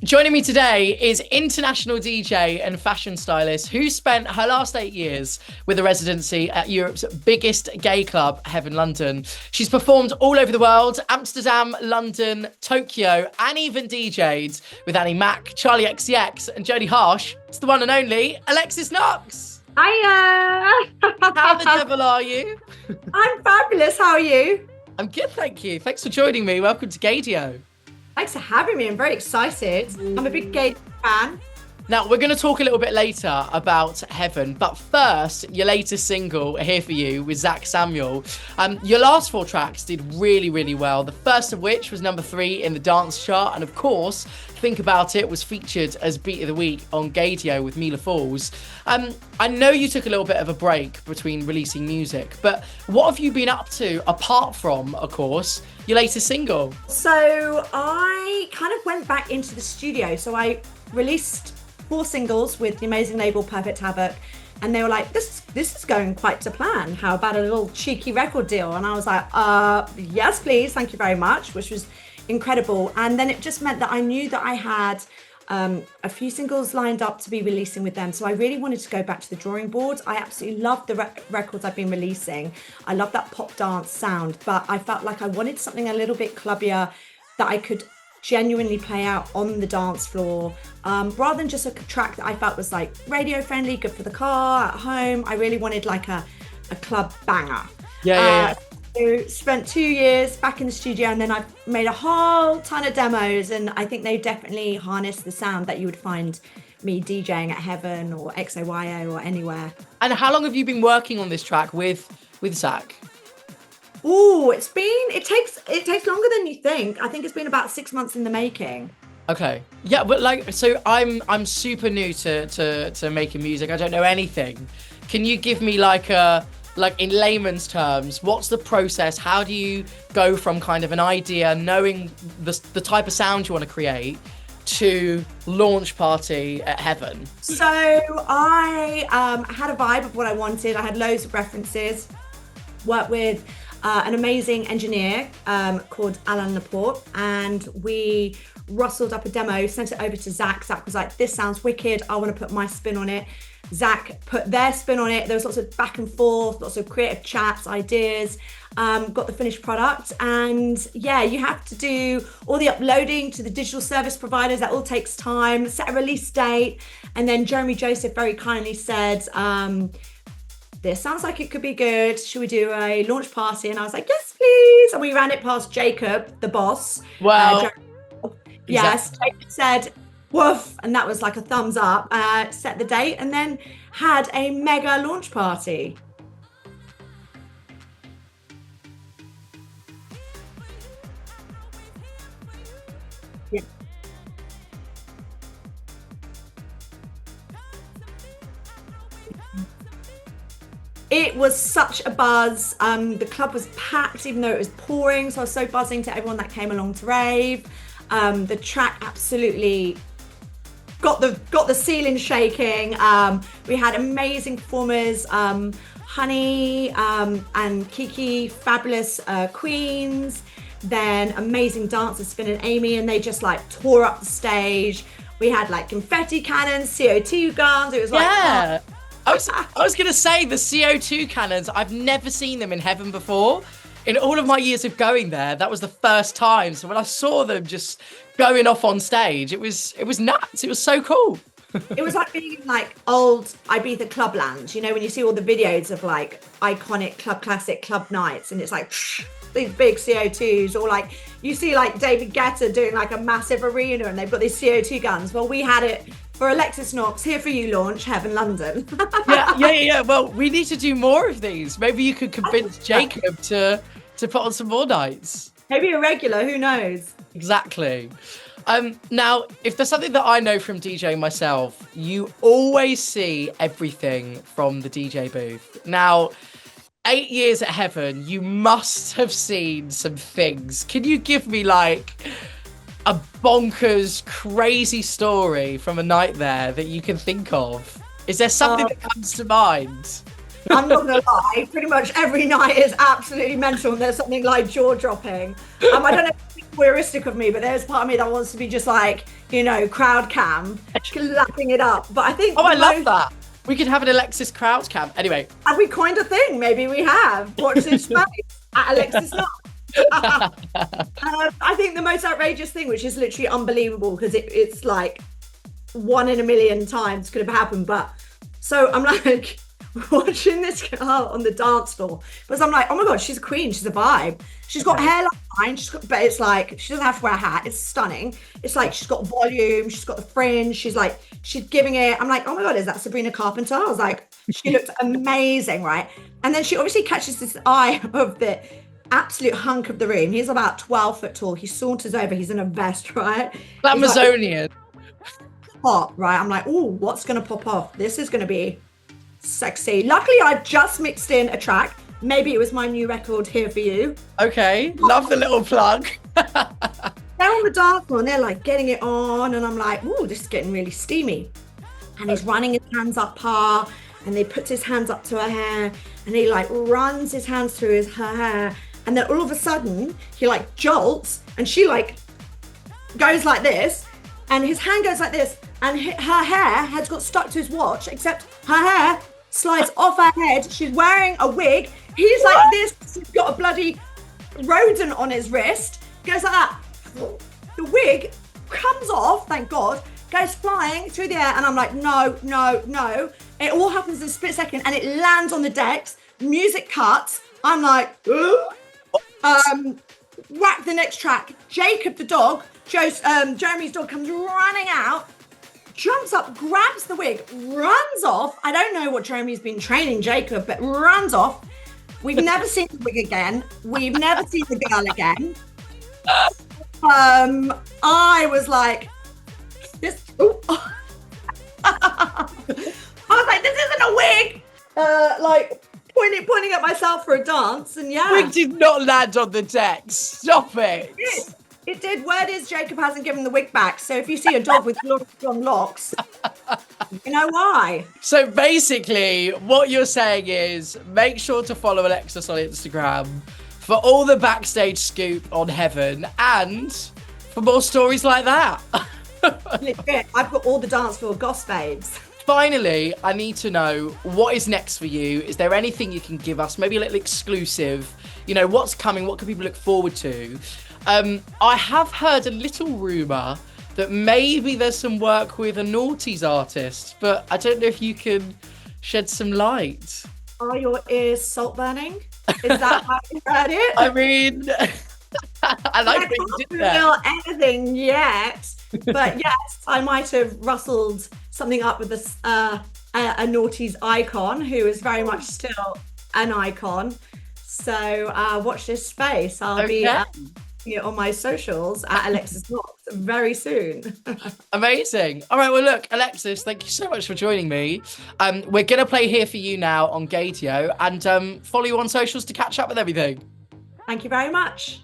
Joining me today is international DJ and fashion stylist who spent her last 8 years with a residency at Europe's biggest gay club, Heaven London. She's performed all over the world, Amsterdam, London, Tokyo, and even DJ'd with Annie Mac, Charli XCX and Jodie Harsh. It's the one and only Alexis Knox. Hiya! How the devil are you? I'm fabulous. How are you? I'm good, thank you. Thanks for joining me. Welcome to GAYDIO. Thanks for having me. I'm very excited. I'm a big gay fan. Now, we're going to talk a little bit later about Heaven, but first, your latest single, Here For You, with Zach Samuel. Your last 4 tracks did really, really well, the first of which was number 3 in the dance chart, and of course, Think About It was featured as Beat of the Week on GAYDIO with Mila Falls. I know you took a little bit of a break between releasing music, but what have you been up to, apart from, of course, your latest single? So I kind of went back into the studio. So I released 4 singles with the amazing label Perfect Havoc, and they were like, this is going quite to plan. How about a little cheeky record deal? And I was like, yes, please, thank you very much, which was incredible. And then it just meant that I knew that I had a few singles lined up to be releasing with them. So I really wanted to go back to the drawing board. I absolutely love the records I've been releasing. I love that pop dance sound, but I felt like I wanted something a little bit clubbier that I could genuinely play out on the dance floor, rather than just a track that I felt was like radio friendly, good for the car, at home. I really wanted like a club banger. Yeah. So spent 2 years back in the studio, and then I've made a whole ton of demos, and I think they definitely harness the sound that you would find me DJing at Heaven or XOYO or anywhere. And how long have you been working on this track with Zach? Oh, it takes longer than you think. I think it's been about 6 months in the making. Okay. Yeah, but like, so I'm super new to making music. I don't know anything. Can you give me like in layman's terms, what's the process? How do you go from kind of an idea, knowing the type of sound you want to create, to launch party at Heaven? So I had a vibe of what I wanted. I had loads of references. Worked with an amazing engineer called Alan Laporte, and we rustled up a demo, sent it over to Zach. Zach was like, this sounds wicked, I want to put my spin on it. Zach put their spin on it. There was lots of back and forth, lots of creative chats, ideas, got the finished product. And yeah, you have to do all the uploading to the digital service providers. That all takes time. Set a release date. And then Jeremy Joseph very kindly said, this sounds like it could be good. Should we do a launch party? And I was like, yes, please. And we ran it past Jacob, the boss. Wow. Yes, Jacob said, woof. And that was like a thumbs up. Set the date and then had a mega launch party. Yeah. It was such a buzz. The club was packed, even though it was pouring. So I was so buzzing to everyone that came along to rave. The track absolutely got the ceiling shaking. We had amazing performers, Honey and Kiki, fabulous queens. Then amazing dancers, Finn and Amy, and they just like tore up the stage. We had like confetti cannons, CO2 guns. It was like, yeah. I was going to say the CO2 cannons, I've never seen them in Heaven before. In all of my years of going there, that was the first time. So when I saw them just going off on stage, it was nuts. It was so cool. It was like being in like old Ibiza clubland, you know, when you see all the videos of like iconic club classic club nights, and it's like these big CO2s, or like you see like David Guetta doing like a massive arena and they've got these CO2 guns. Well, we had it for Alexis Knox Here For You launch, Heaven London. Yeah. Well, we need to do more of these. Maybe you could convince Jacob to put on some more nights. Maybe a regular, who knows? Exactly. Now, if there's something that I know from DJing myself, you always see everything from the DJ booth. Now, 8 years at Heaven, you must have seen some things. Can you give me like a bonkers, crazy story from a night there that you can think of? Is there something that comes to mind? I'm not gonna lie, pretty much every night is absolutely mental and there's something like jaw-dropping. I don't know if voyeuristic of me, but there's part of me that wants to be just like, you know, crowd cam, lapping it up. But I think I love that. We could have an Alexis crowd cam. Anyway, have we coined a thing? Maybe we have. Watch this space at Alexis Knox. I think the most outrageous thing, which is literally unbelievable because it's like 1 in a million times could have happened, but so I'm like watching this girl on the dance floor because I'm like, oh my god, she's a queen, she's a vibe. She's got hair like mine, but it's like she doesn't have to wear a hat. It's stunning. It's like she's got volume, she's got the fringe, she's giving it. I'm like, oh my god, is that Sabrina Carpenter? I was like, she looks amazing, right? And then she obviously catches this eye of the absolute hunk of the room. He's about 12 foot tall. He saunters over, he's in a vest, right? Amazonian. Hot, right? I'm like, oh, what's gonna pop off? This is gonna be sexy. Luckily, I just mixed in a track. Maybe it was my new record, Here For You. Okay, love the little plug. They're on the dance floor and they're like getting it on, and I'm like, oh, this is getting really steamy. And he's running his hands up her, and he puts his hands up to her hair, and he like runs his hands through her hair, and then all of a sudden he like jolts, and she like goes like this, and his hand goes like this, and her hair has got stuck to his watch, except her hair slides off her head. She's wearing a wig. He's like this. He's got a bloody rodent on his wrist. Goes like that. The wig comes off, thank God, goes flying through the air, and I'm like, no, no, no. It all happens in a split second, and it lands on the decks. Music cuts. I'm like, whack the next track. Jacob the dog, Jeremy's dog, comes running out, jumps up, grabs the wig, runs off. I don't know what Jeremy's been training Jacob, but runs off. We've never seen the wig again. We've never seen the girl again. I was like, this. I was like, this isn't a wig. Like pointing at myself for a dance, and yeah. Wig did not land on the deck. Stop it. It did. Word is Jacob hasn't given the wig back. So if you see a dog with long locks, you know why. So basically, what you're saying is make sure to follow Alexis on Instagram for all the backstage scoop on Heaven and for more stories like that. Legit, I've got all the dance floor goss babes. Finally, I need to know what is next for you. Is there anything you can give us? Maybe a little exclusive. You know, what's coming? What can people look forward to? I have heard a little rumour that maybe there's some work with a Naughties artist, but I don't know if you can shed some light. Are your ears salt burning? Is that how you heard it? I mean, I like what you did there. I can't feel anything yet, but yes, I might have rustled something up with this a Naughties icon who is very much still an icon. So watch this space. I'll be on my socials at Alexis Knox very soon. Amazing. All right, well, look, Alexis, thank you so much for joining me. We're going to play Here For You now on GAYDIO, and follow you on socials to catch up with everything. Thank you very much.